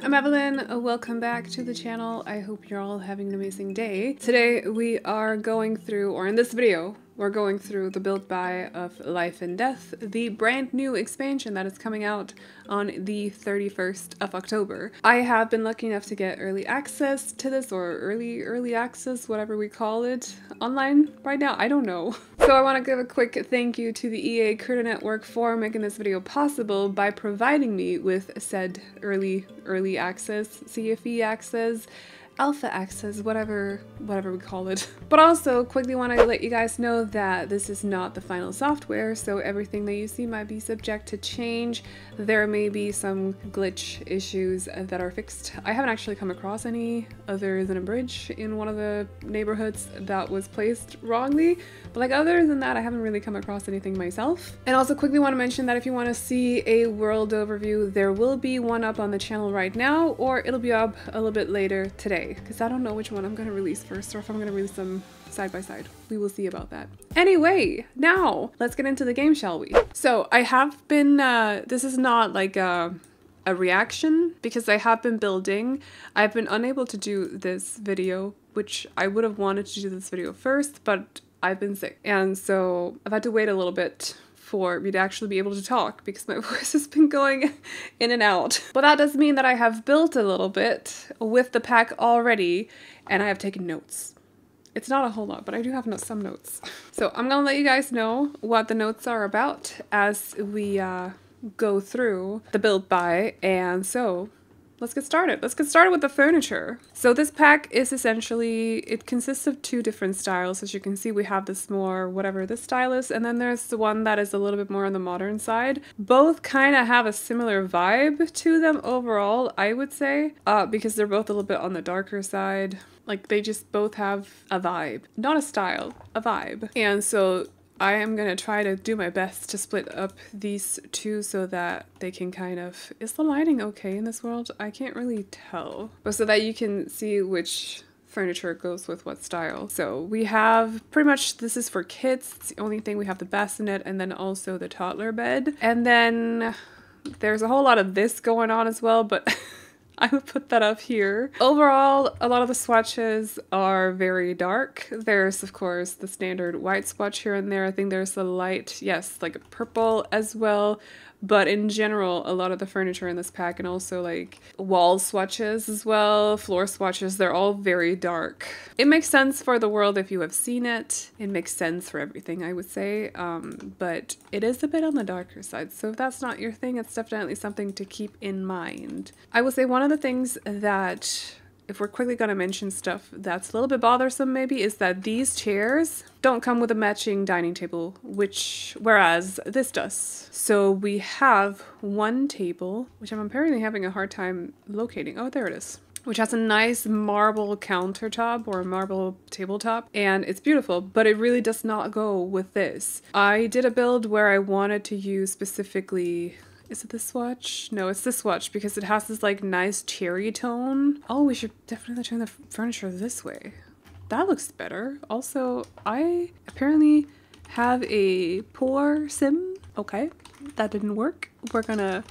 I'm Aveline. Welcome back to the channel. I hope you're all having an amazing day. Today we are going through, or in this video, we're going through the build buy of Life and Death, the brand new expansion that is coming out on the 31st of October. I have been lucky enough to get early access to this, or early access, whatever we call it, online right now. I don't know. So I want to give a quick thank you to the EA Creator Network for making this video possible by providing me with said early access, CFE access, alpha access, whatever we call it. But also quickly want to let you guys know that this is not the final software, so everything that you see might be subject to change. There may be some glitch issues that are fixed. I haven't actually come across any other than a bridge in one of the neighborhoods that was placed wrongly, but like other than that I haven't really come across anything myself. And also quickly want to mention that if you want to see a world overview, there will be one up on the channel right now, or it'll be up a little bit later today, because I don't know which one I'm going to release first, or if I'm going to release them side by side. We will see about that. Anyway, now let's get into the game, shall we? So I have been, this is not like a reaction, because I have been building. I've been unable to do this video, which I would have wanted to do this video first, but I've been sick. And so I've had to wait a little bit for me to actually be able to talk, because my voice has been going in and out. But that does mean that I have built a little bit with the pack already, and I have taken notes. It's not a whole lot, but I do have some notes. So I'm gonna let you guys know what the notes are about as we go through the build buy, and so let's get started. Let's get started with the furniture. So this pack is essentially, it consists of two different styles. As you can see, we have this more, whatever this style is, and then there's the one that is a little bit more on the modern side. Both kind of have a similar vibe to them overall, I would say, because they're both a little bit on the darker side. Like, they just both have a vibe. Not a style, a vibe. And so I am gonna try to do my best to split up these two so that they can kind of... Is the lighting okay in this world? I can't really tell. But so that you can see which furniture goes with what style. So we have pretty much, this is for kids. It's the only thing. We have the bassinet and then also the toddler bed. And then there's a whole lot of this going on as well, but I would put that up here. Overall, a lot of the swatches are very dark. There's, of course, the standard white swatch here and there. I think there's a light, yes, like a purple as well. But in general, a lot of the furniture in this pack, and also like wall swatches as well, floor swatches, they're all very dark. It makes sense for the world if you have seen it. It makes sense for everything, I would say. But it is a bit on the darker side. So if that's not your thing, it's definitely something to keep in mind. I would say one of the things that, if we're quickly going to mention stuff that's a little bit bothersome maybe, is that these chairs don't come with a matching dining table, whereas this does. So we have one table, which I'm apparently having a hard time locating. Oh, there it is. Which has a nice marble countertop or marble tabletop, and it's beautiful, but it really does not go with this. I did a build where I wanted to use specifically... Is it this swatch? No, it's this swatch, because it has this like nice cherry tone. Oh, we should definitely turn the furniture this way. That looks better. Also, I apparently have a poor sim. Okay, that didn't work. We're gonna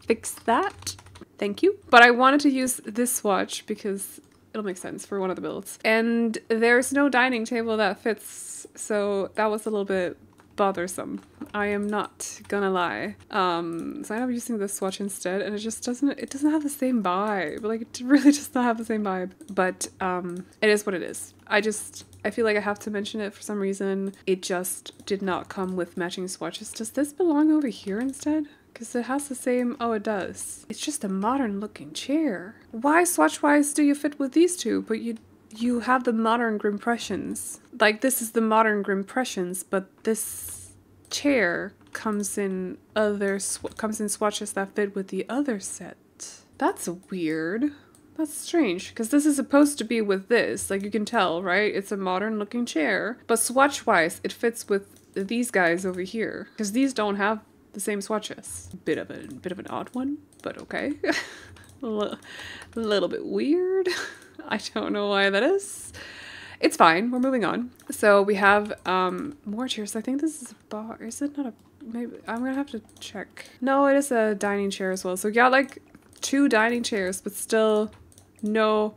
fix that. Thank you. But I wanted to use this swatch because it'll make sense for one of the builds. And there's no dining table that fits, so that was a little bit bothersome. I am not gonna lie. So I ended up using this swatch instead, and it just doesn't have the same vibe. Like, it really does not have the same vibe. But it is what it is. I feel like I have to mention it for some reason. It just did not come with matching swatches. Does this belong over here instead? Because it has the same... Oh, it does. It's just a modern looking chair. Why swatch-wise do you fit with these two, but you have the modern Grimpressions? Like, this is the modern Grimpressions, but this chair comes in swatches that fit with the other set. That's weird. That's strange, because this is supposed to be with this. Like, you can tell, right? It's a modern looking chair, but swatch-wise, it fits with these guys over here, because these don't have the same swatches. Bit of an odd one, but okay. A little bit weird. I don't know why that is. It's fine. We're moving on. So we have more chairs. I think this is a bar. Is it not a... Maybe I'm gonna have to check. No, it is a dining chair as well. So yeah, like 2 dining chairs, but still no,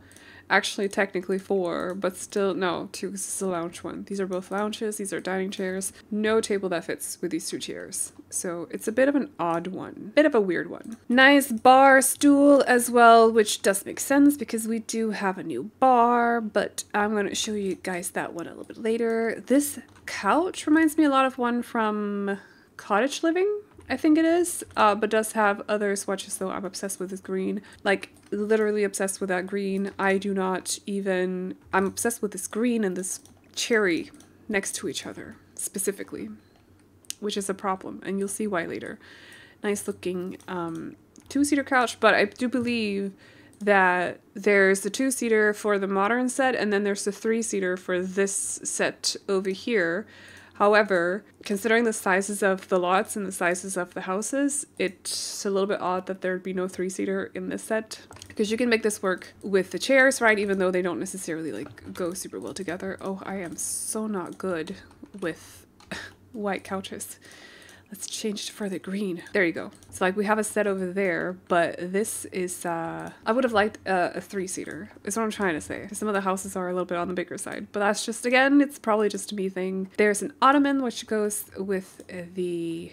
actually technically 4, but still no, 2 because this is a lounge one. These are both lounges, these are dining chairs. No table that fits with these 2 chairs. So it's a bit of an odd one, bit of a weird one. Nice bar stool as well, which does make sense because we do have a new bar, but I'm going to show you guys that one a little bit later. This couch reminds me a lot of one from Cottage Living, I think it is, but does have other swatches though. I'm obsessed with this green, like literally obsessed with that green. I'm obsessed with this green and this cherry next to each other specifically, which is a problem, and you'll see why later. Nice looking 2-seater couch, but I do believe that there's the 2-seater for the modern set, and then there's the 3-seater for this set over here. However, considering the sizes of the lots and the sizes of the houses, it's a little bit odd that there'd be no 3-seater in this set. Because you can make this work with the chairs, right? Even though they don't necessarily like go super well together. Oh, I am so not good with white couches. Let's change for the green. There you go. So like we have a set over there, but this is, I would have liked a 3-seater is what I'm trying to say. Some of the houses are a little bit on the bigger side, but that's just, again, it's probably just a me thing. There's an ottoman, which goes with the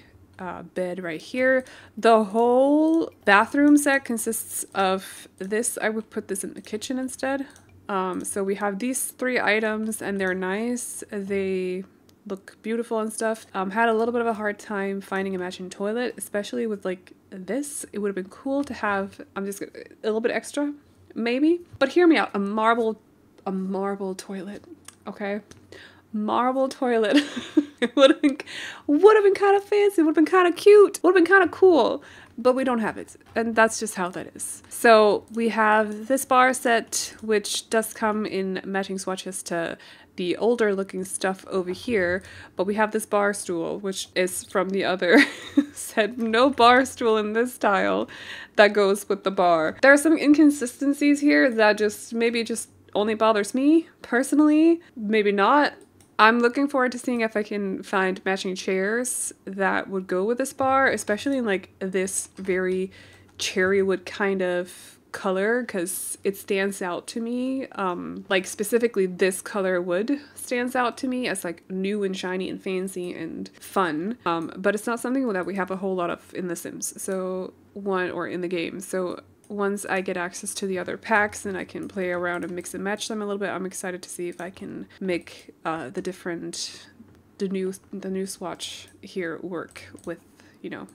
bed right here. The whole bathroom set consists of this. I would put this in the kitchen instead. So we have these 3 items and they're nice. They look beautiful and stuff. Had a little bit of a hard time finding a matching toilet, especially with like this. It would have been cool to have, I'm just a little bit extra, maybe. But hear me out, a marble toilet, okay? Marble toilet. It would have been kind of fancy, would have been kind of cute, would have been kind of cool. But we don't have it, and that's just how that is. So we have this bar set, which does come in matching swatches to the older looking stuff over here, but we have this bar stool, which is from the other set. No bar stool in this style that goes with the bar. There are some inconsistencies here that maybe only bothers me personally, maybe not. I'm looking forward to seeing if I can find matching chairs that would go with this bar, especially in like this very cherry wood kind of color, because it stands out to me. Like specifically this color wood stands out to me as like new and shiny and fancy and fun. But it's not something that we have a whole lot of in The Sims, or in the game. So once I get access to the other packs and I can play around and mix and match them a little bit, I'm excited to see if I can make the new swatch here work with, you know,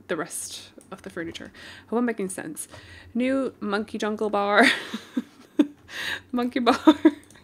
the rest of the furniture. I hope I'm making sense. New monkey jungle bar. Monkey bar.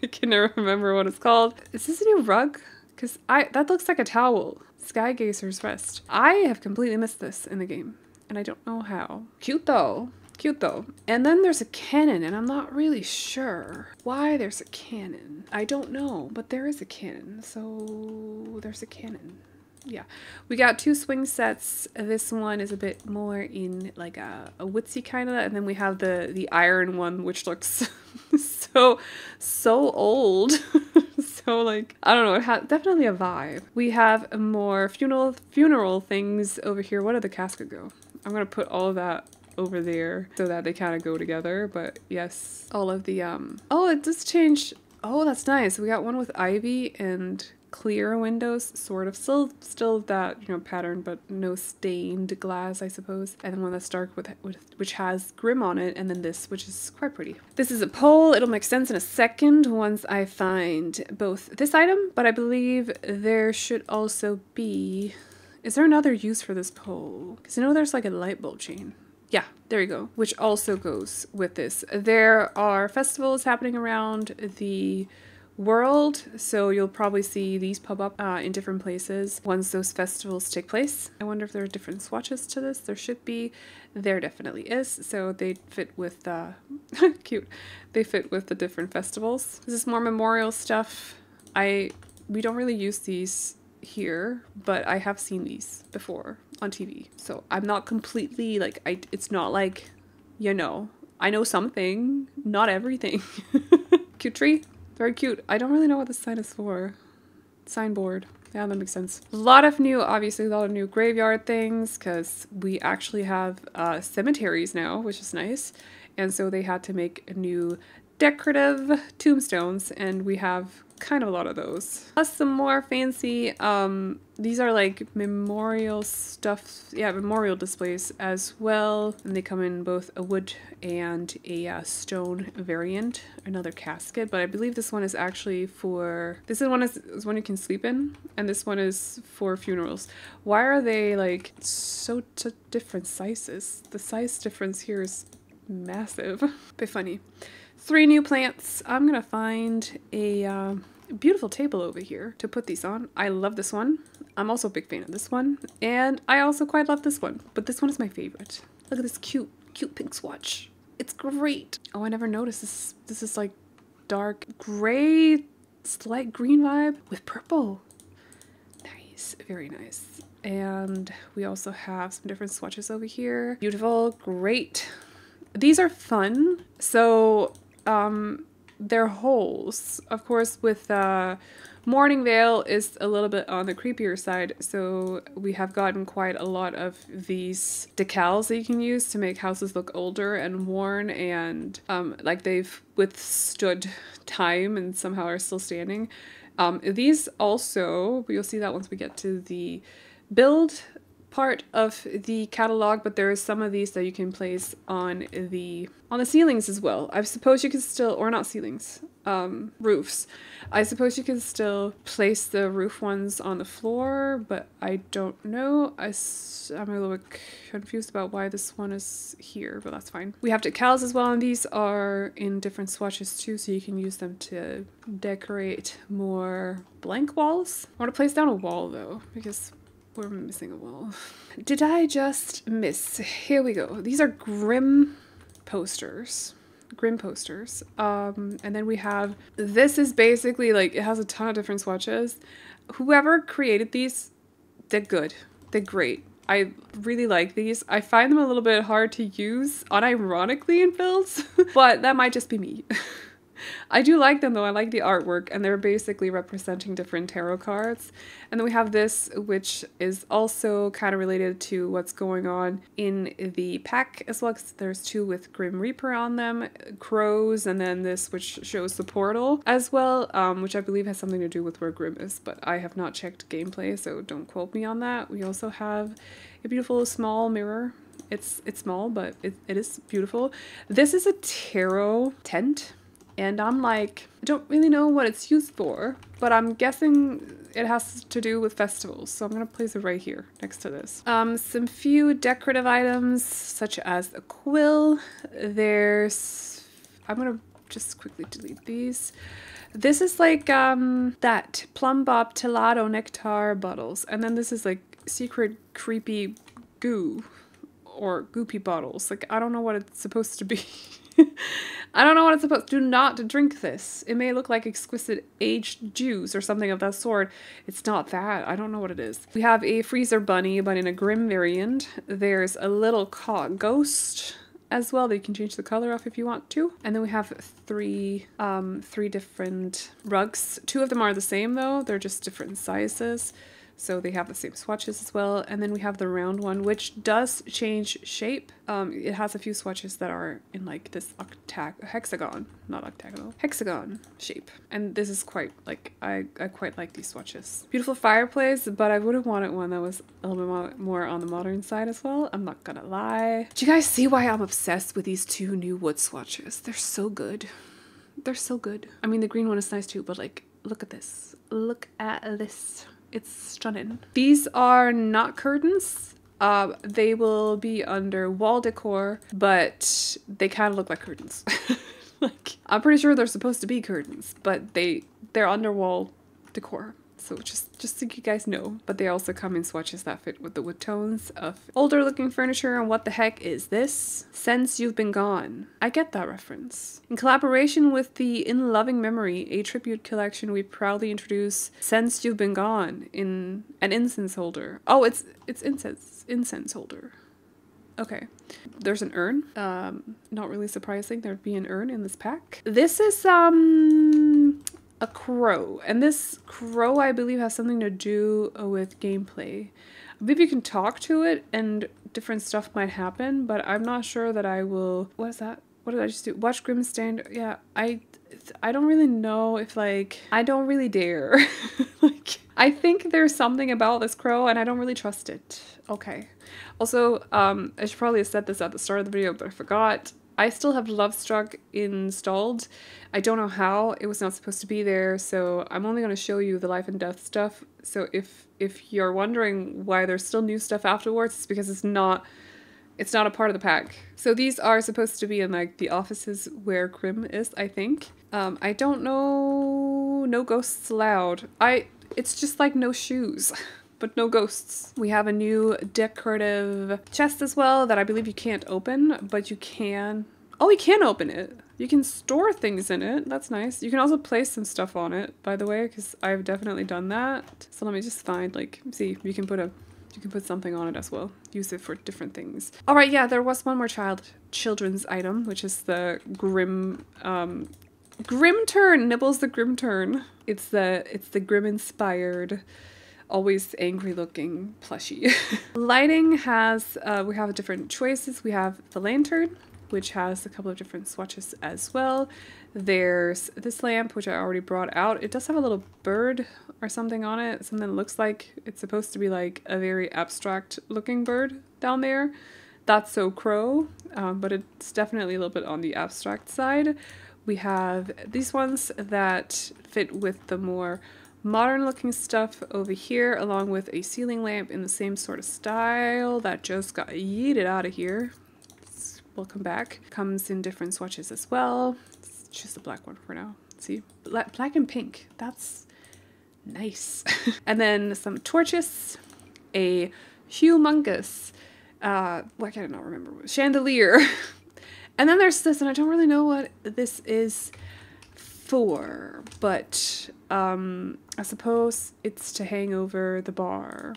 I can never remember what it's called. Is this a new rug? Because that looks like a towel. Sky Gazer's Rest. I have completely missed this in the game, and I don't know how. Cute though. Cute though. And then there's a cannon, and I'm not really sure why there's a cannon. I don't know, but there is a cannon. So there's a cannon. Yeah. We got 2 swing sets. This one is a bit more in like a woodsy kind of, and then we have the iron one, which looks so old. So like, I don't know, it had definitely a vibe. We have more funeral things over here. Where did the casket go? I'm gonna put all of that over there so that they kind of go together. But yes, all of the oh, it does change. Oh, that's nice. We got one with ivy and clear windows, sort of still that, you know, pattern, but no stained glass, I suppose. And then one that's dark with which has Grim on it, and then this, which is quite pretty. This is a pole. It'll make sense in a second once I find both this item, but I believe there should also be, is there another use for this pole? Because I know there's like a light bulb chain. Yeah, there you go, which also goes with this. There are festivals happening around the world, so you'll probably see these pop up in different places once those festivals take place. I wonder if there are different swatches to this. There should be. There definitely is. So they fit with cute. They fit with the different festivals. This is more memorial stuff. We don't really use these here, but I have seen these before on TV. So I'm not completely like, it's not like, you know, I know something, not everything. Cute tree. Very cute. I don't really know what this sign is for. Signboard. Yeah, that makes sense. A lot of new, obviously a lot of new graveyard things, because we actually have cemeteries now, which is nice. And so they had to make new decorative tombstones, and we have kind of a lot of those. Plus some more fancy, these are like memorial stuff, yeah, memorial displays as well. And they come in both a wood and a stone variant. Another casket, but I believe this one is actually for, this is one you can sleep in, and this one is for funerals. Why are they like so different sizes? The size difference here is massive. Bit funny. 3 new plants. I'm gonna find a beautiful table over here to put these on. I love this one. I'm also a big fan of this one, and I also quite love this one, but this one is my favorite. Look at this cute pink swatch. It's great. Oh, I never noticed this. This is like dark gray, slight green vibe with purple. Nice, very nice. And we also have some different swatches over here. Beautiful, great. These are fun. So they're holes. Of course, with Morning Veil is a little bit on the creepier side, so we have gotten quite a lot of these decals that you can use to make houses look older and worn, and like they've withstood time and somehow are still standing. These also, you'll see that once we get to the build part of the catalog, but there are some of these that you can place on the ceilings as well. I suppose you can still, or not ceilings, roofs. I suppose you can still place the roof ones on the floor, but I don't know. I'm a little bit confused about why this one is here, but that's fine. We have decals as well, and these are in different swatches too, so you can use them to decorate more blank walls. I want to place down a wall though, because we're missing a wall. Did I just miss? Here we go. These are Grim posters. Grim posters. And then we have, this is basically like, it has a ton of different swatches. Whoever created these, they're good. They're great. I really like these. I find them a little bit hard to use, unironically, in builds, but that might just be me. I do like them though. I like the artwork, and they're basically representing different tarot cards. And then we have this, which is also kind of related to what's going on in the pack as well, because there's 2 with Grim Reaper on them, crows, and then this which shows the portal as well, which I believe has something to do with where Grim is, but I have not checked gameplay, so don't quote me on that. We also have a beautiful small mirror. It's small, but it is beautiful. This is a tarot tent. And I'm like, I don't really know what it's used for, but I'm guessing it has to do with festivals. So I'm gonna place it right here next to this. Some few decorative items, such as a quill. There's, I'm gonna just quickly delete these. This is like that Plum Bob Gelato Nectar bottles. And then this is like secret creepy goo or goopy bottles. Like, I don't know what it's supposed to be. I don't know what it's supposed to. Do not drink this. It may look like exquisite aged juice or something of that sort. It's not that. I don't know what it is. We have a freezer bunny, but in a Grim variant. There's a little ghost as well that you can change the color of if you want to. And then we have three different rugs. 2 of them are the same though. They're just different sizes. So they have the same swatches as well. And then we have the round one, which does change shape. It has a few swatches that are in like this hexagon, not octagonal, hexagon shape. And this is quite like, I quite like these swatches. Beautiful fireplace, but I would have wanted one that was a little bit more on the modern side as well. I'm not gonna lie. Do you guys see why I'm obsessed with these 2 new wood swatches? They're so good. They're so good. I mean, the green one is nice too, but like, look at this. Look at this. It's stunning. These are not curtains. They will be under wall decor, but they kind of look like curtains. Like, I'm pretty sure they're supposed to be curtains, but they're under wall decor. So just so you guys know. But they also come in swatches that fit with the wood tones of older looking furniture. And what the heck is this? Since You've Been Gone. I get that reference. In collaboration with the In Loving Memory, a tribute collection, we proudly introduce Since You've Been Gone in an incense holder. Oh, it's incense holder. Okay. There's an urn. Not really surprising there'd be an urn in this pack. This is a crow. And this crow, I believe, has something to do with gameplay. I believe you can talk to it and different stuff might happen, but I'm not sure that I will... What is that? What did I just do? Watch Grim stand. Yeah, I don't really know if, like, I don't really dare. Like, I think there's something about this crow and I don't really trust it. Okay. Also, I should probably have said this at the start of the video, but I forgot. I still have Lovestruck installed. I don't know how. It was not supposed to be there, so I'm only going to show you the life and death stuff. So if you're wondering why there's still new stuff afterwards, it's because it's not a part of the pack. So these are supposed to be in like the offices where Grim is, I think. I don't know. No ghosts allowed. It's just like no shoes. But no ghosts. We have a new decorative chest as well that I believe you can't open, but you can... Oh, you can open it. You can store things in it. That's nice. You can also place some stuff on it, by the way, because I've definitely done that. So let me just find, like, see, you can put something on it as well. Use it for different things. All right, yeah, there was one more children's item, which is the Grim, Grim Turn, Nibbles the Grim Turn. It's the Grim inspired, always angry looking plushie. Lighting has, we have different choices. We have the lantern, which has a couple of different swatches as well. There's this lamp, which I already brought out. It does have a little bird or something on it. Something that looks like it's supposed to be like a very abstract looking bird down there. That's so crow, but it's definitely a little bit on the abstract side. We have these ones that fit with the more modern looking stuff over here, along with a ceiling lamp in the same sort of style that just got yeeted out of here. Welcome back. Comes in different swatches as well. Let's choose the black one for now. See? Black and pink. That's nice. And then some torches, a humongous, why can I not remember? Chandelier. And then there's this, and I don't really know what this is for, but I suppose it's to hang over the bar.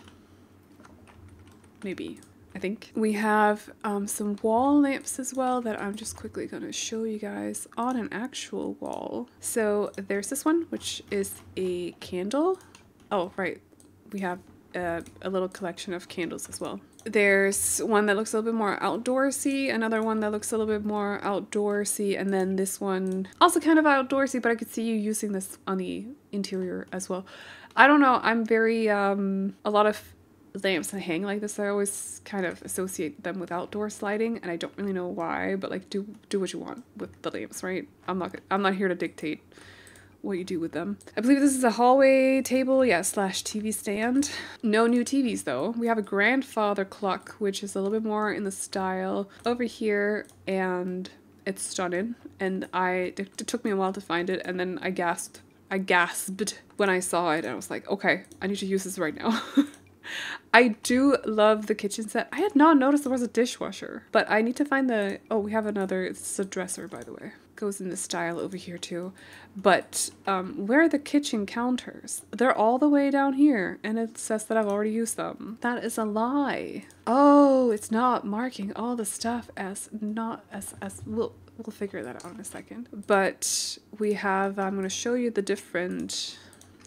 Maybe. I think. We have some wall lamps as well that I'm just quickly going to show you guys on an actual wall. So there's this one, which is a candle. Oh, right. We have a little collection of candles as well. There's one that looks a little bit more outdoorsy, another one that looks a little bit more outdoorsy, and then this one also kind of outdoorsy, but I could see you using this on the interior as well. I don't know, I'm very, a lot of lamps that hang like this, I always kind of associate them with outdoor lighting, and I don't really know why, but like do what you want with the lamps, right? I'm not here to dictate what you do with them. I believe this is a hallway table, yeah, slash TV stand. No new TVs though. We have a grandfather clock, which is a little bit more in the style over here, and it's stunning. And it took me a while to find it, and then I gasped when I saw it, and I was like, okay, I need to use this right now. I do love the kitchen set. I had not noticed there was a dishwasher, but I need to find the, oh, we have another, it's a dresser, by the way. Goes in this style over here too. But where are the kitchen counters? They're all the way down here, and it says that I've already used them. That is a lie. Oh, it's not marking all the stuff as not as we'll figure that out in a second. But we have, I'm going to show you the different.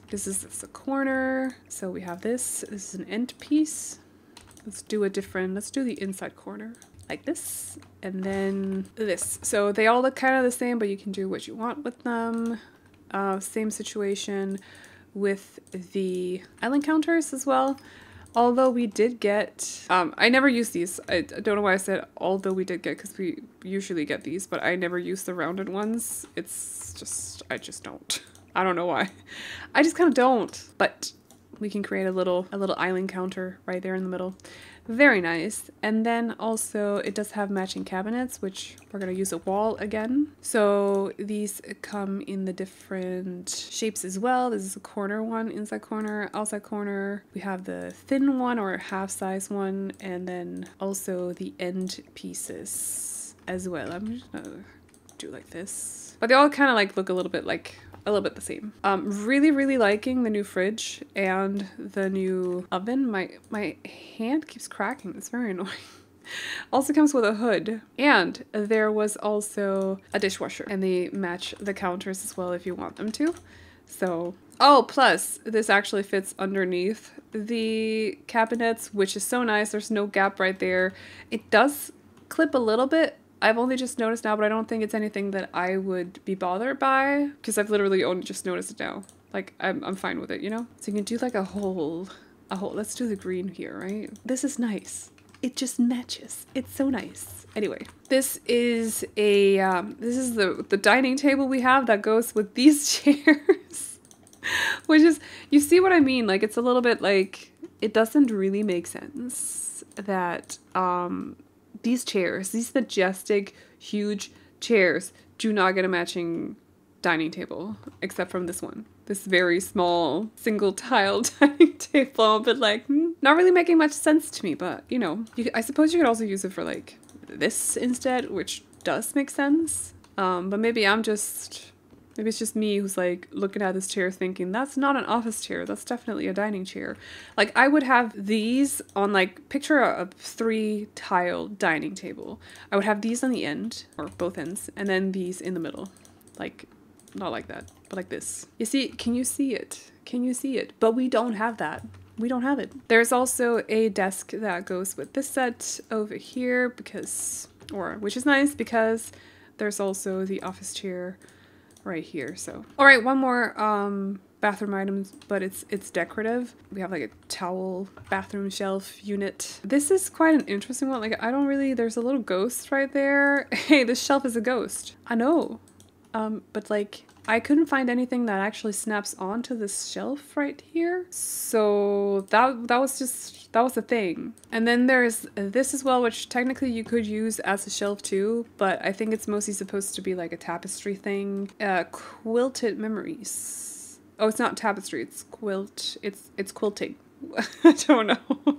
This is a corner. So we have this. This is an end piece. Let's do the inside corner. Like this, and then this. So they all look kind of the same, but you can do what you want with them. Same situation with the island counters as well. Although we did get, I never use these. I don't know why I said although we did get, because we usually get these, but I never use the rounded ones. It's just, I just don't. I don't know why. I just kind of don't. But we can create a little island counter right there in the middle. Very nice. And then also it does have matching cabinets, which we're going to use a wall again. So these come in the different shapes as well. This is a corner one, inside corner, outside corner. We have the thin one or half size one, and then also the end pieces as well. I'm just going to do like this. But they all kind of like look a little bit the same. Really liking the new fridge and the new oven. My hand keeps cracking. It's very annoying. Also comes with a hood, and there was also a dishwasher, and they match the counters as well if you want them to. So, oh, plus this actually fits underneath the cabinets, which is so nice. There's no gap right there. It does clip a little bit. I've only just noticed now, but I don't think it's anything that I would be bothered by because I've literally only just noticed it now. Like I'm fine with it, you know? So you can do like a whole, let's do the green here, right? This is nice. It just matches. It's so nice. Anyway, this is a, this is the dining table we have that goes with these chairs, which is, you see what I mean? Like, it's a little bit like, it doesn't really make sense that, these chairs, these majestic, huge chairs do not get a matching dining table, except from this one. This very small, single tile dining table, but like, not really making much sense to me, but you know, I suppose you could also use it for like this instead, which does make sense. But maybe maybe it's just me who's like looking at this chair thinking, that's not an office chair, that's definitely a dining chair. Like I would have these on like, picture a 3-tile dining table. I would have these on the end, or both ends, and then these in the middle. Like, not like that, but like this. You see, can you see it? Can you see it? But we don't have that. We don't have it. There's also a desk that goes with this set over here because, which is nice because there's also the office chair right here. So, all right, one more bathroom item, but it's decorative. We have like a towel bathroom shelf unit. This is quite an interesting one. Like, I don't really, there's a little ghost right there. Hey, this shelf is a ghost. I know. But like, I couldn't find anything that actually snaps onto this shelf right here. So that was the thing. And then there's this as well, which technically you could use as a shelf too, but I think it's mostly supposed to be like a tapestry thing. Quilted memories. Oh, it's not tapestry, it's it's quilting. I don't know.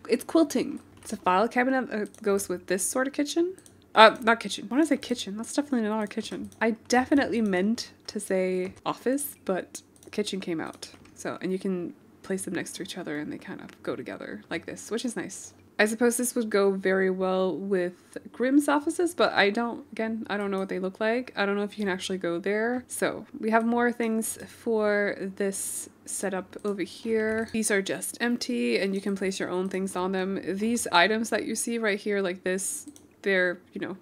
It's quilting. It's a file cabinet that goes with this sort of kitchen. Not kitchen. Why did I say kitchen? That's definitely not a kitchen. I definitely meant to say office, but kitchen came out. So, and you can place them next to each other and they kind of go together like this, which is nice. I suppose this would go very well with Grimm's offices, but I don't know what they look like. I don't know if you can actually go there. So we have more things for this setup over here. These are just empty and you can place your own things on them. These items that you see right here like this, they're, you know,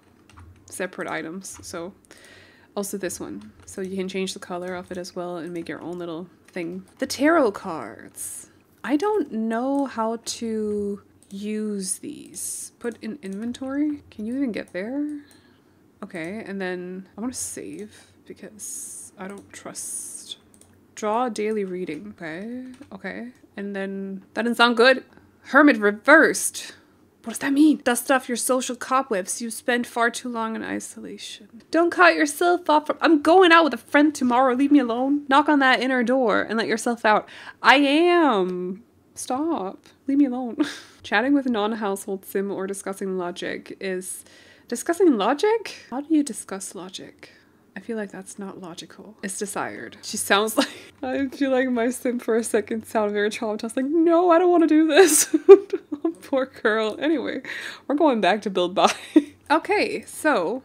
separate items. So also this one. So you can change the color of it as well and make your own little thing. The tarot cards. I don't know how to use these. Put in inventory. Can you even get there? Okay, and then I want to save because I don't trust. Draw daily reading. Okay. And then that didn't sound good. Hermit reversed. What does that mean? Dust off your social cobwebs. You spend far too long in isolation. Don't cut yourself off from— I'm going out with a friend tomorrow. Leave me alone. Knock on that inner door and let yourself out. I am. Stop. Leave me alone. Chatting with a non-household sim or discussing logic is— discussing logic? How do you discuss logic? I feel like that's not logical. It's desired. She sounds like— I feel like my sim for a second sounded very traumatized. Like, no, I don't want to do this. Poor girl. Anyway, we're going back to build by. Okay, so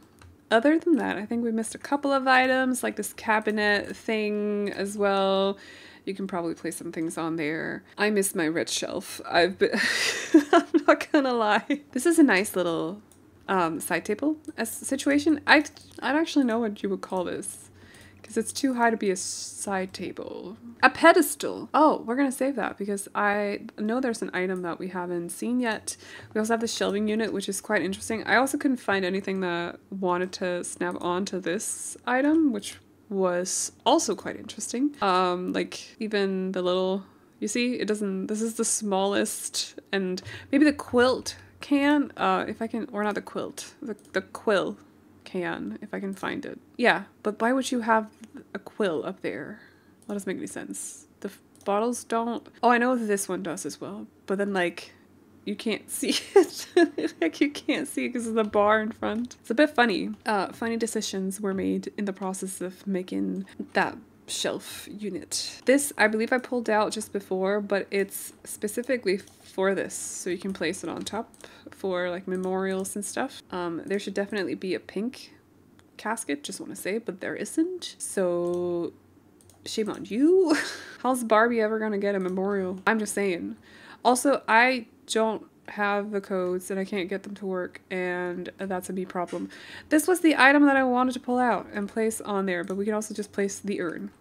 other than that, I think we missed a couple of items, like this cabinet thing as well. You can probably place some things on there. I miss my red shelf. I've been— I'm not gonna lie. This is a nice little side table situation. I don't actually know what you would call this because it's too high to be a side table. A pedestal. Oh, we're gonna save that because I know there's an item that we haven't seen yet. We also have the shelving unit, which is quite interesting. I also couldn't find anything that wanted to snap onto this item, which was also quite interesting. Like even the little— you see, it doesn't— this is the smallest, and maybe the quilt can, if I can— or not the quilt, the quill can, if I can find it. Yeah, but why would you have a quill up there? That doesn't make any sense. The bottles don't— oh, I know this one does as well, but then like you can't see it. Like you can't see it because of the bar in front. It's a bit funny. Funny decisions were made in the process of making that shelf unit. This, I believe I pulled out just before, but it's specifically for this, so you can place it on top for like memorials and stuff. There should definitely be a pink casket, just want to say, but there isn't. So shame on you. How's Barbie ever gonna get a memorial? I'm just saying. Also, I don't have the codes and I can't get them to work, and that's a me problem. This was the item that I wanted to pull out and place on there, but we can also just place the urn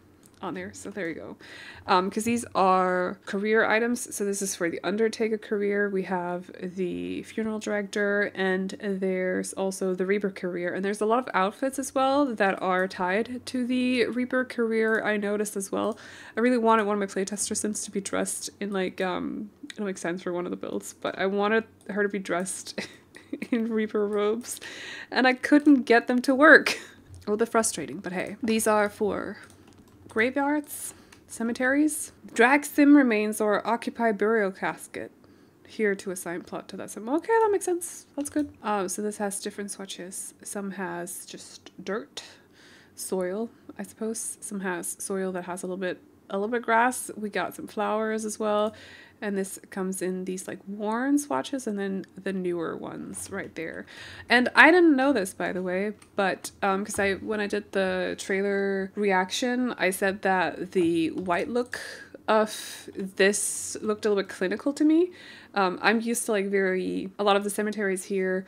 on there, so there you go. Because these are career items, so this is for the Undertaker career. We have the funeral director, and there's also the Reaper career, and there's a lot of outfits as well that are tied to the Reaper career. I noticed as well. I really wanted one of my playtester sims to be dressed in like it'll make sense for one of the builds, but I wanted her to be dressed in Reaper robes, and I couldn't get them to work. A little bit frustrating, but hey. These are for graveyards, cemeteries, drag sim remains, or occupy burial casket. Here to assign plot to that sim. Okay, that makes sense. That's good. So this has different swatches. Some has just dirt, soil, I suppose. Some has soil that has a little bit grass. We got some flowers as well. And this comes in these like worn swatches and then the newer ones right there. And I didn't know this, by the way, but because when I did the trailer reaction, I said that the white look of this looked a little bit clinical to me. I'm used to like a lot of the cemeteries here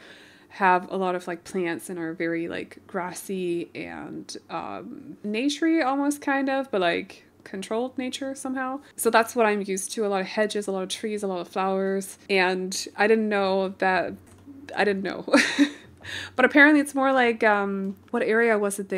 have a lot of like plants and are very like grassy and naturey almost, kind of, but like controlled nature somehow. So that's what I'm used to. A lot of hedges, a lot of trees, a lot of flowers. And I didn't know. But apparently it's more like, what area was it?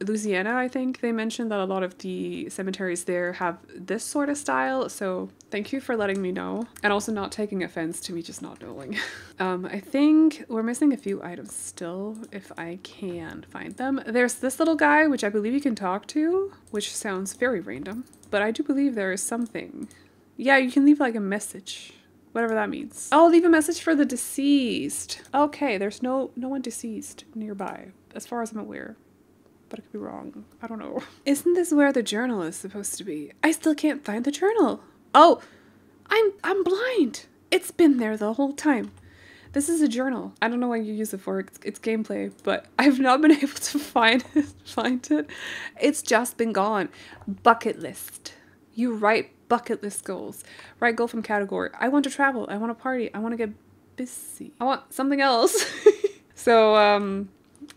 Louisiana, I think. They mentioned that a lot of the cemeteries there have this sort of style. So thank you for letting me know. And also not taking offense to me just not knowing. I think we're missing a few items still, if I can find them. There's this little guy, which I believe you can talk to, which sounds very random. But I do believe there is something. Yeah, you can leave like a message. Whatever that means. Oh, leave a message for the deceased. Okay, there's no one deceased nearby, as far as I'm aware. But I could be wrong. I don't know. Isn't this where the journal is supposed to be? I still can't find the journal. Oh, I'm blind. It's been there the whole time. This is a journal. I don't know what you use it for. It's gameplay, but I've not been able to find it. It's just been gone. Bucket list. You write bucket list goals. Write goal from category. I want to travel. I want to party. I want to get busy. I want something else. So,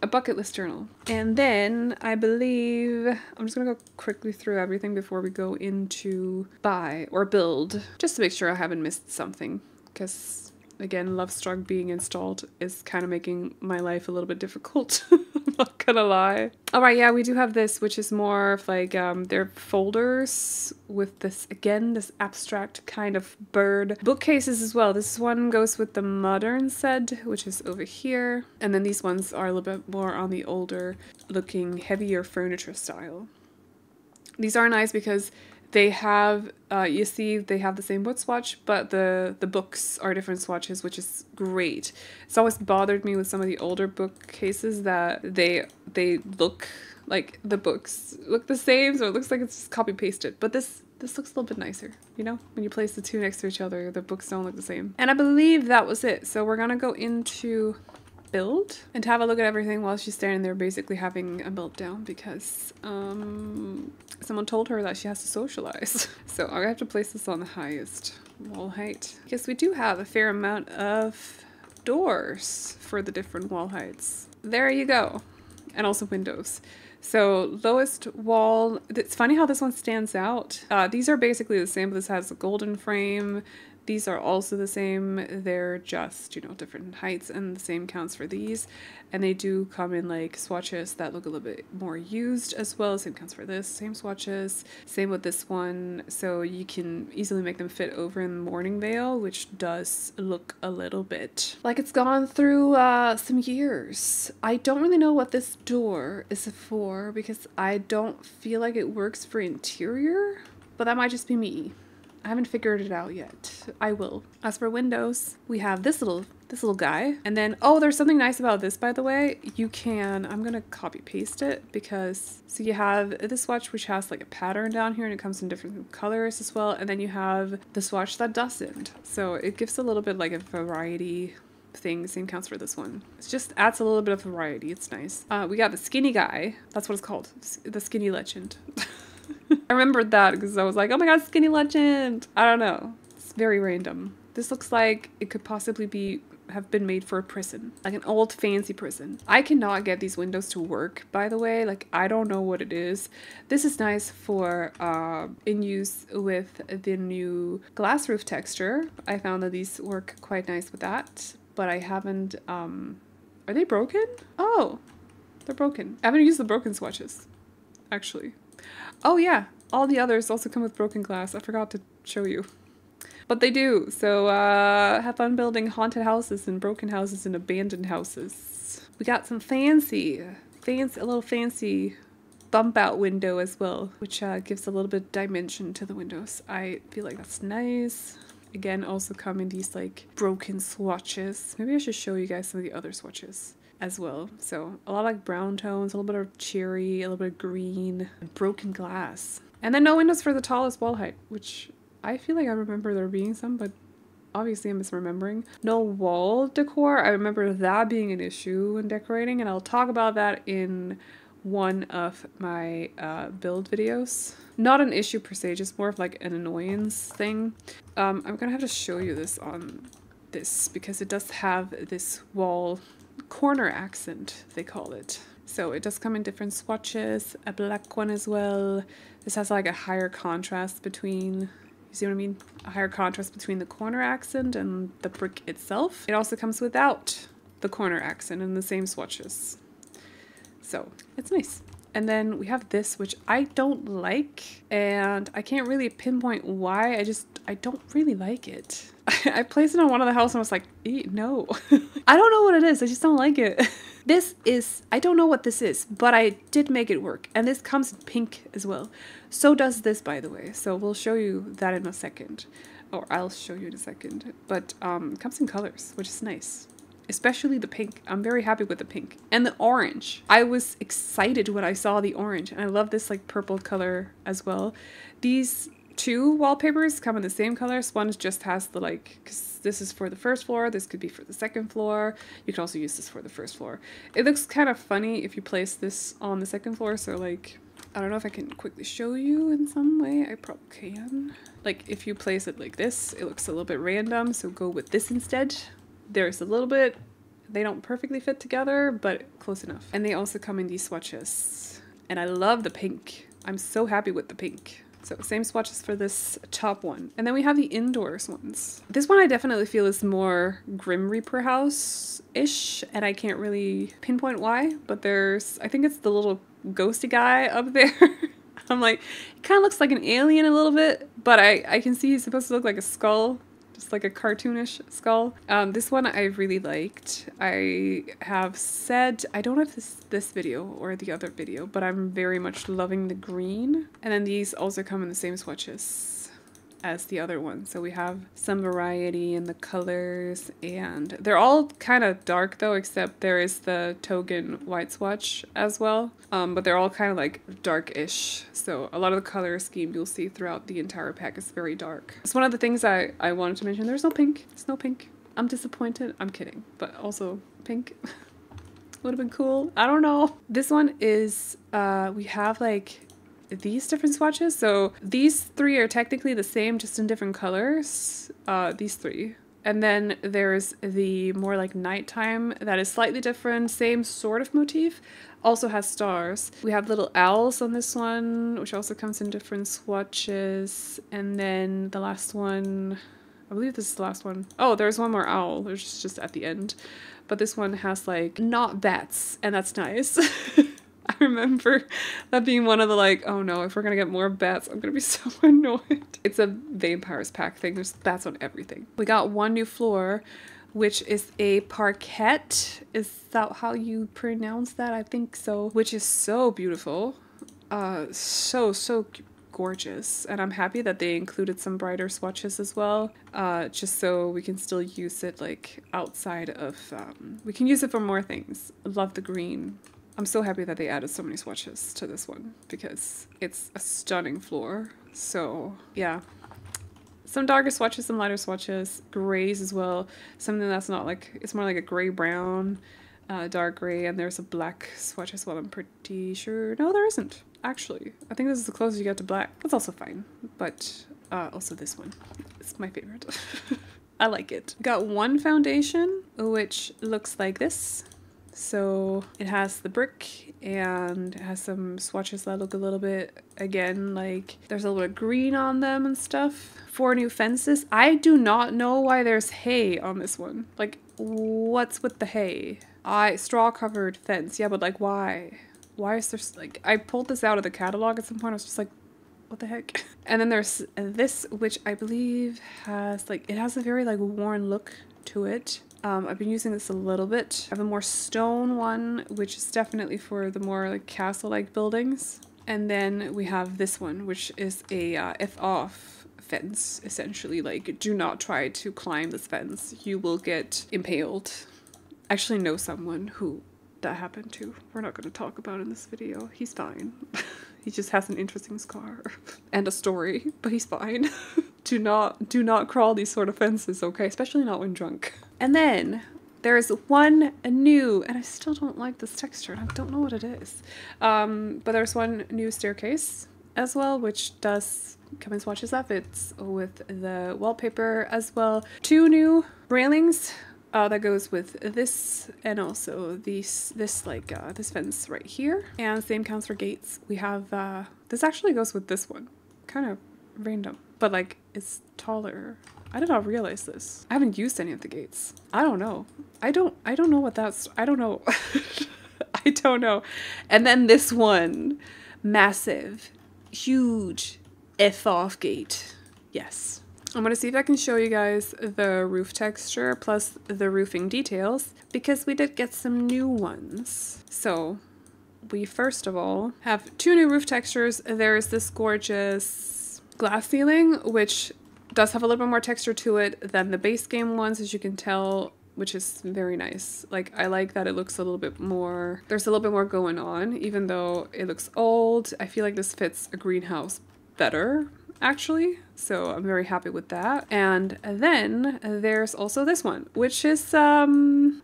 a bucket list journal. And then I believe I'm just gonna go quickly through everything before we go into buy or build, just to make sure I haven't missed something, because again, Lovestruck being installed is kind of making my life a little bit difficult. I'm not gonna lie. All right, yeah, we do have this, which is more of like, they're folders with this, again, this abstract kind of bird. Bookcases as well. This one goes with the modern set, which is over here. And then these ones are a little bit more on the older looking, heavier furniture style. These are nice because they have, you see, they have the same wood swatch, but the books are different swatches, which is great. It's always bothered me with some of the older bookcases that they look like the books look the same, so it looks like it's just copy pasted. But this looks a little bit nicer, you know? When you place the two next to each other, the books don't look the same. And I believe that was it. So we're gonna go into build and have a look at everything while she's standing there basically having a meltdown because someone told her that she has to socialize. So I have to place this on the highest wall height because we do have a fair amount of doors for the different wall heights. There you go. And also windows. So lowest wall, it's funny how this one stands out. These are basically the same, but this has a golden frame. These are also the same. They're just, you know, different heights, and the same counts for these. And they do come in like swatches that look a little bit more used as well. Same counts for this, same swatches. Same with this one. So you can easily make them fit over in the morning veil, which does look a little bit like it's gone through some years. I don't really know what this door is for because I don't feel like it works for interior, but that might just be me. I haven't figured it out yet. I will. As for windows, we have this little guy. And then, oh, there's something nice about this, by the way. You can, I'm gonna copy paste it because, so you have this swatch which has like a pattern down here and it comes in different colors as well. And then you have the swatch that doesn't. So it gives a little bit like a variety thing. Same counts for this one. It just adds a little bit of variety. It's nice. We got the skinny guy. That's what it's called. The skinny legend. I remembered that because I was like, oh my god, Skinny Legend. I don't know. It's very random. This looks like it could possibly have been made for a prison, like an old fancy prison. I cannot get these windows to work, by the way. Like, I don't know what it is. This is nice for in use with the new glass roof texture. I found that these work quite nice with that, but I haven't are they broken? Oh, they're broken. I haven't used the broken swatches, actually. Oh yeah, all the others also come with broken glass. I forgot to show you. But they do, so have fun building haunted houses and broken houses and abandoned houses. We got some a little fancy bump out window as well, which gives a little bit of dimension to the windows. I feel like that's nice. Again, also come in these like broken swatches. Maybe I should show you guys some of the other swatches as well. So a lot of like brown tones, a little bit of cherry, a little bit of green, and broken glass. And then no windows for the tallest wall height, which I feel like I remember there being some, but obviously I'm misremembering. No wall decor. I remember that being an issue when decorating, and I'll talk about that in one of my build videos. Not an issue per se, just more of like an annoyance thing. I'm gonna have to show you this on this because it does have this wall corner accent, they call it. So it does come in different swatches, a black one as well. This has like a higher contrast between, you see what I mean? A higher contrast between the corner accent and the brick itself. It also comes without the corner accent in the same swatches. So it's nice. And then we have this, which I don't like, and I can't really pinpoint why. I don't really like it. I placed it on one of the house and I was like, no. I don't know what it is. I just don't like it. This is, I don't know what this is, but I did make it work. And this comes in pink as well. So does this, by the way. So we'll show you that in a second. Or I'll show you in a second. But it comes in colors, which is nice. Especially the pink. I'm very happy with the pink. And the orange. I was excited when I saw the orange. And I love this like purple color as well. These two wallpapers come in the same colors. One just has the like, because this is for the first floor. This could be for the second floor. You can also use this for the first floor. It looks kind of funny if you place this on the second floor. So like, I don't know if I can quickly show you in some way. I probably can. Like if you place it like this, it looks a little bit random. So go with this instead. There's a little bit, they don't perfectly fit together, but close enough. And they also come in these swatches. And I love the pink. I'm so happy with the pink. So same swatches for this top one. And then we have the indoors ones. This one I definitely feel is more Grim Reaper house-ish, and I can't really pinpoint why, but there's, I think it's the little ghosty guy up there. I'm like, it kind of looks like an alien a little bit, but I can see he's supposed to look like a skull. Just like a cartoonish skull. This one I really liked. I have said, I don't know if this video or the other video, but I'm very much loving the green. And then these also come in the same swatches as the other one. So we have some variety in the colors, and they're all kind of dark though, except there is the Togen white swatch as well. But they're all kind of like dark-ish. So a lot of the color scheme you'll see throughout the entire pack is very dark. It's one of the things I wanted to mention. There's no pink. There's no pink. I'm disappointed. I'm kidding. But also pink would have been cool. I don't know. This one is, we have like these different swatches. So these three are technically the same, just in different colors. These three. And then there's the more like nighttime that is slightly different, same sort of motif, also has stars. We have little owls on this one, which also comes in different swatches. And then the last one, I believe this is the last one. Oh, there's one more owl, there's just at the end. But this one has like not bats, and that's nice. I remember that being one of the like, oh no, if we're gonna get more bats, I'm gonna be so annoyed. It's a vampires pack thing. There's bats on everything. We got one new floor, which is a parquet. Is that how you pronounce that? I think so. Which is so beautiful. So gorgeous. And I'm happy that they included some brighter swatches as well. Just so we can still use it like outside of, we can use it for more things. I love the green. I'm so happy that they added so many swatches to this one because it's a stunning floor. So yeah, some darker swatches, some lighter swatches, grays as well. Something that's not like, it's more like a gray brown, dark gray, and there's a black swatch as well, I'm pretty sure. No, there isn't. actually. I think this is the closest you get to black. That's also fine, but also this one. It's my favorite. I like it. Got one foundation, which looks like this. So it has the brick and it has some swatches that look a little bit, again, like there's a little bit of green on them and stuff. 4 new fences. I do not know why there's hay on this one. Like, what's with the hay? Straw covered fence. Yeah, but like, why? Why is there, like, I pulled this out of the catalog at some point. I was just like, what the heck? And then there's this, which I believe has like, it has a very like worn look to it. I've been using this a little bit. I have a more stone one, which is definitely for the more like castle-like buildings. And then we have this one, which is a F-off fence, essentially. Like, do not try to climb this fence. You will get impaled. I actually know someone who that happened to. We're not going to talk about in this video. He's fine. He just has an interesting scar and a story, but he's fine. Do not crawl these sort of fences, okay? Especially not when drunk. And then there's one new, and I still don't like this texture. I don't know what it is. But there's one new staircase as well, which does come in swatches that fits with the wallpaper as well. 2 new railings. That goes with this and also this fence right here. And same counts for gates. We have this actually goes with this one. Kind of random, but like it's taller. I did not realize this. I haven't used any of the gates. I don't know. I don't know what that's. I don't know. I don't know. And then this one, massive, huge F-off gate. Yes. I'm going to see if I can show you guys the roof texture plus the roofing details, because we did get some new ones. So we first of all have 2 new roof textures. There's this gorgeous glass ceiling, which does have a little bit more texture to it than the base game ones, as you can tell, which is very nice. Like, I like that it looks a little bit more, there's a little bit more going on, even though it looks old. I feel like this fits a greenhouse better, actually, so I'm very happy with that. And then there's also this one, which is when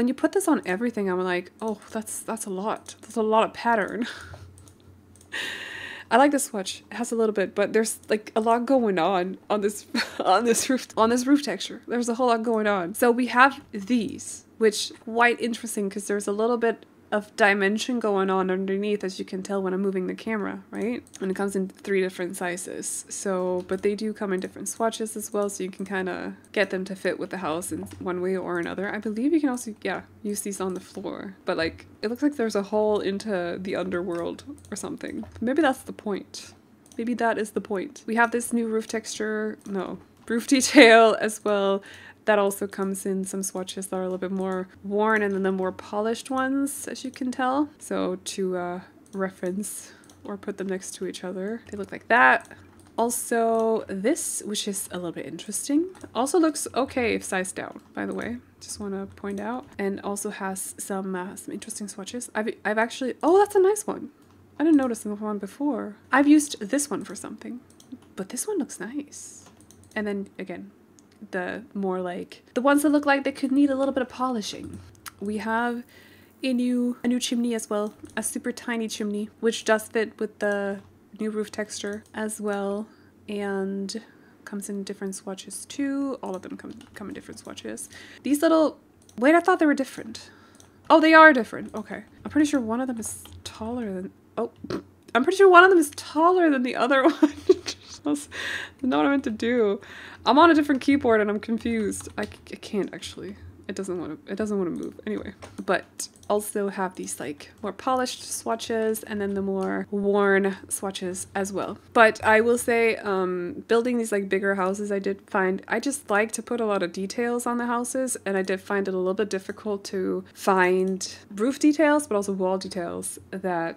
you put this on everything, I'm like, oh, that's a lot. That's a lot of pattern. I like this swatch. It has a little bit, but there's like a lot going on this roof texture. There's a whole lot going on. So we have these, which quite interesting because there's a little bit of dimension going on underneath, as you can tell when I'm moving the camera, right? And it comes in 3 different sizes. So, but they do come in different swatches as well, so you can kind of get them to fit with the house in one way or another. I believe you can also, yeah, use these on the floor. But like, it looks like there's a hole into the underworld or something. Maybe that's the point. Maybe that is the point. We have this new roof texture, no, roof detail as well. That also comes in some swatches that are a little bit more worn, and then the more polished ones, as you can tell. So to reference or put them next to each other, they look like that. Also this, which is a little bit interesting, also looks okay if sized down, by the way. Just want to point out. And also has some interesting swatches. I've actually, oh, that's a nice one. I didn't notice the one before. I've used this one for something, but this one looks nice. And then again, the more like the ones that look like they could need a little bit of polishing. We have a new chimney as well, a super tiny chimney, which does fit with the new roof texture as well, and comes in different swatches too. All of them come in different swatches. These little, wait, I thought they were different. Oh, they are different. Okay, I'm pretty sure one of them is taller than, oh, I'm pretty sure one of them is taller than the other one. That's not what I meant to do. I'm on a different keyboard and I'm confused. I can't actually. It doesn't want to move anyway. But also have these like more polished swatches and then the more worn swatches as well. But I will say, building these like bigger houses, I just like to put a lot of details on the houses, and I did find it a little bit difficult to find roof details, but also wall details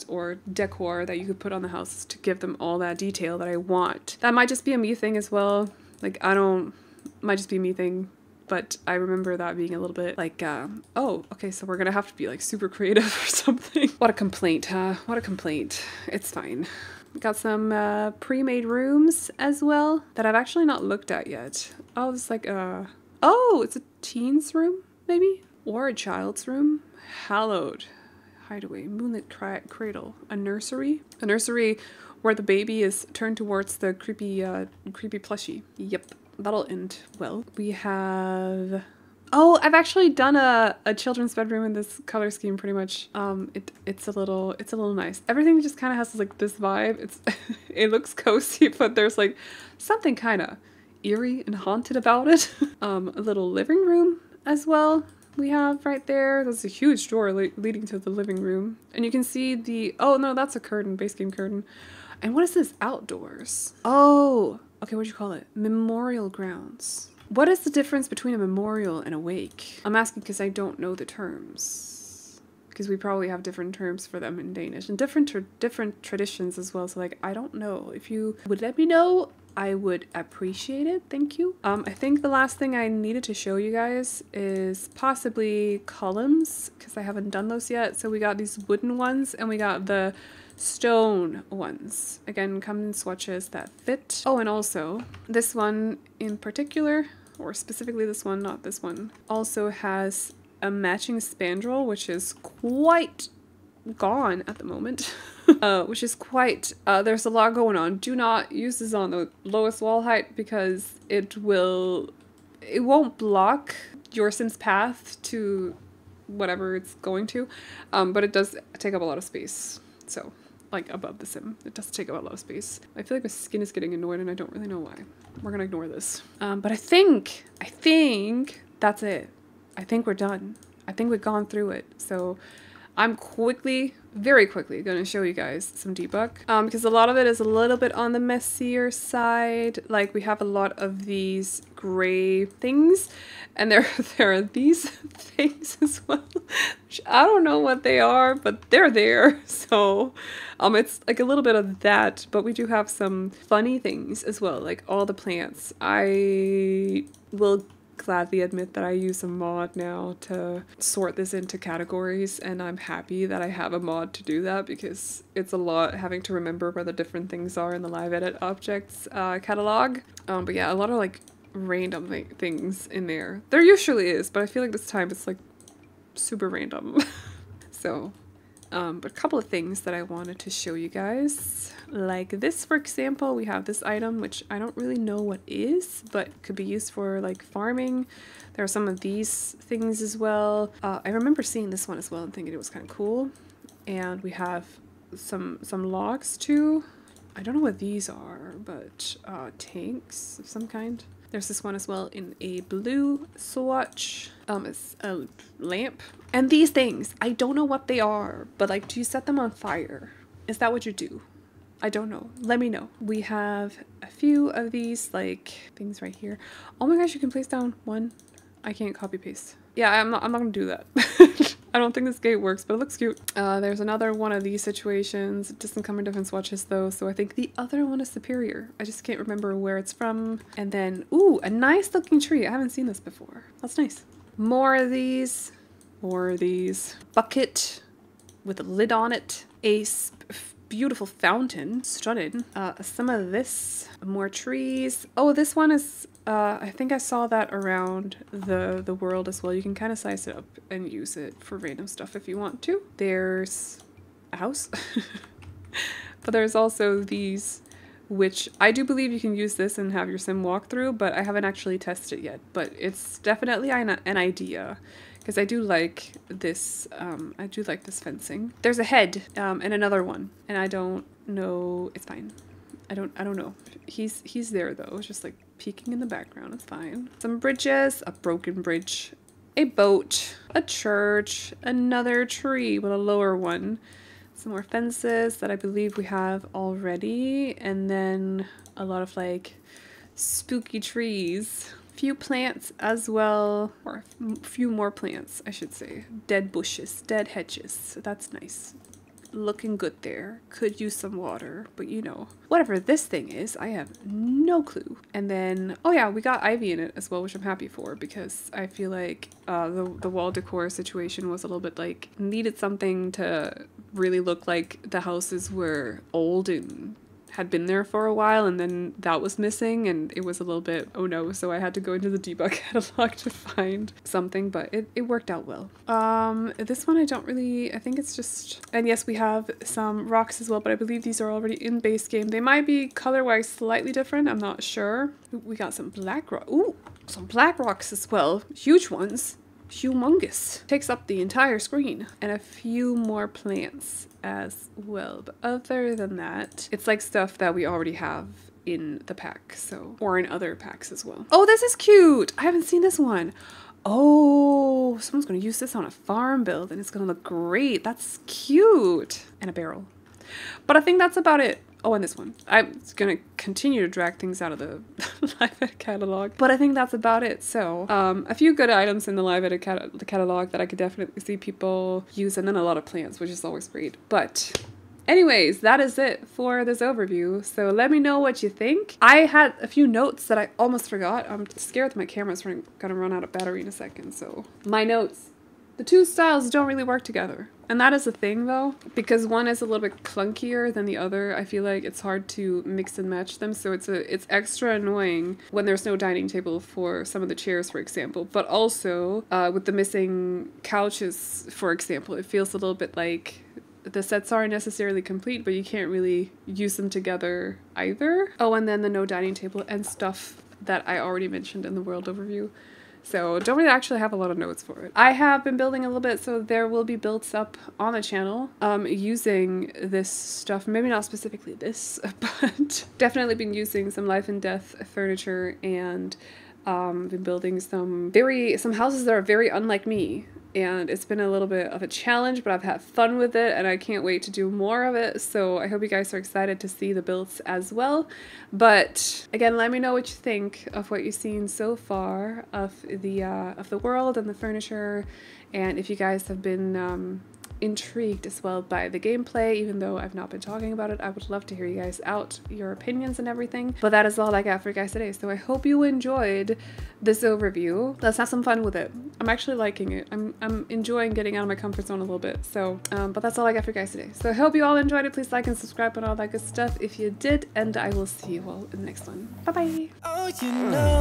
or decor that you could put on the houses to give them all that detail that I want. That might just be a me thing as well. Like, might just be a me thing. But I remember that being a little bit like, oh, okay, so we're gonna have to be like super creative or something. What a complaint, huh? What a complaint. It's fine. Got some pre-made rooms as well that I've actually not looked at yet. Oh, it's like oh, it's a teen's room, maybe? Or a child's room? Hallowed hideaway, moonlit cradle, a nursery where the baby is turned towards the creepy plushie. Yep, that'll end well. We have, oh, I've actually done a children's bedroom in this color scheme pretty much. It's a little nice. Everything just kind of has like this vibe. It's it looks cozy, but there's like something kind of eerie and haunted about it. A little living room as well we have right there. There's a huge door leading to the living room, and you can see the, oh no, that's a curtain, base game curtain. And what is this outdoors? Oh, okay, what'd you call it? Memorial grounds. What is the difference between a memorial and a wake? I'm asking because I don't know the terms. Because we probably have different terms for them in Danish and different traditions as well. So like, I don't know. If you would let me know, I would appreciate it. Thank you. I think the last thing I needed to show you guys is possibly columns, because I haven't done those yet. So we got these wooden ones and we got the stone ones. Again, come in swatches that fit. Oh, and also this one in particular, or specifically this one, not this one, also has a matching spandrel, which is quite gone at the moment. Which is quite, there's a lot going on. Do not use this on the lowest wall height because it won't block your sim's path to whatever it's going to, but it does take up a lot of space. So, like above the sim, it does take up a lot of space. I feel like my skin is getting annoyed and I don't really know why. We're gonna ignore this. But I think that's it. I think we're done. I think we've gone through it. So I'm very quickly going to show you guys some debug, because a lot of it is a little bit on the messier side. Like we have a lot of these gray things, and there are these things as well, which I don't know what they are, but they're there. So it's like a little bit of that, but we do have some funny things as well, like all the plants. I will gladly admit that I use a mod now to sort this into categories, and I'm happy that I have a mod to do that because it's a lot having to remember where the different things are in the live edit objects catalog. But yeah, a lot of like random things in there. There usually is, but I feel like this time it's like super random. So but a couple of things that I wanted to show you guys, like this, for example. We have this item, which I don't really know what is, but could be used for like farming. There are some of these things as well. I remember seeing this one as well and thinking it was kind of cool. And we have some logs too. I don't know what these are, but tanks of some kind. There's this one as well in a blue swatch. It's a lamp. And these things, I don't know what they are, but like, do you set them on fire? Is that what you do? I don't know. Let me know. We have a few of these like things right here. Oh my gosh, you can place down one. I can't copy paste. Yeah, I'm not gonna do that. I don't think this gate works, but it looks cute. There's another one of these situations. It doesn't come in different swatches though, so I think the other one is superior. I just can't remember where it's from. And then, ooh, a nice looking tree. I haven't seen this before. That's nice. More of these. More of these. Bucket with a lid on it. A beautiful fountain. Stunning. Some of this. More trees. Oh, this one is, I think I saw that around the world as well. You can kind of size it up and use it for random stuff if you want to. There's a house. But there's also these, which I do believe you can use this and have your sim walk through, but I haven't actually tested it yet. But it's definitely an idea, because I do like this. I do like this fencing. There's a head and another one, and I don't know. It's fine. I don't know. He's there though. It's just like peeking in the background. It's fine. Some bridges, a broken bridge, a boat, a church, another tree with a lower one, some more fences that I believe we have already, and then a lot of like spooky trees. Few plants as well, or a few more plants, I should say. Dead bushes, dead hedges. That's nice. Looking good there. Could use some water, but you know. Whatever this thing is, I have no clue. And then, oh yeah, we got ivy in it as well, which I'm happy for, because I feel like the wall decor situation was a little bit like, needed something to really look like the houses were old and had been there for a while, and then that was missing, and it was a little bit, oh no, so I had to go into the debug catalog to find something, but it worked out well. This one I don't really, I think it's just, and yes, we have some rocks as well, but I believe these are already in base game. They might be color-wise slightly different, I'm not sure. Ooh, we got some black rock, ooh, some black rocks as well, huge ones. Humongous. Takes up the entire screen. And a few more plants as well. But other than that, it's like stuff that we already have in the pack, so, or in other packs as well. Oh, this is cute! I haven't seen this one. Oh, someone's gonna use this on a farm build and it's gonna look great. That's cute. And a barrel. But I think that's about it. Oh, and this one. I'm gonna continue to drag things out of the live edit catalog, but I think that's about it. So, a few good items in the live edit catalog that I could definitely see people use, and then a lot of plants, which is always great. But anyways, that is it for this overview. So let me know what you think. I had a few notes that I almost forgot. I'm scared that my camera's gonna run out of battery in a second. So my notes. The two styles don't really work together. And that is a thing though, because one is a little bit clunkier than the other. I feel like it's hard to mix and match them, so it's extra annoying when there's no dining table for some of the chairs, for example. But also, with the missing couches, for example, it feels a little bit like the sets aren't necessarily complete, but you can't really use them together either. Oh, and then the no dining table and stuff that I already mentioned in the world overview. So don't really actually have a lot of notes for it. I have been building a little bit, so there will be builds up on the channel using this stuff. Maybe not specifically this, but definitely been using some life and death furniture, and been building some houses that are very unlike me. And it's been a little bit of a challenge, but I've had fun with it and I can't wait to do more of it. So I hope you guys are excited to see the builds as well. But again, let me know what you think of what you've seen so far of the world and the furniture, and if you guys have been intrigued as well by the gameplay, even though I've not been talking about it. I would love to hear you guys out, your opinions and everything. But that is all I got for you guys today. So I hope you enjoyed this overview. Let's have some fun with it. I'm actually liking it. I'm enjoying getting out of my comfort zone a little bit. So, but that's all I got for you guys today. So I hope you all enjoyed it. Please like and subscribe and all that good stuff if you did. And I will see you all in the next one. Bye bye. Oh, you know,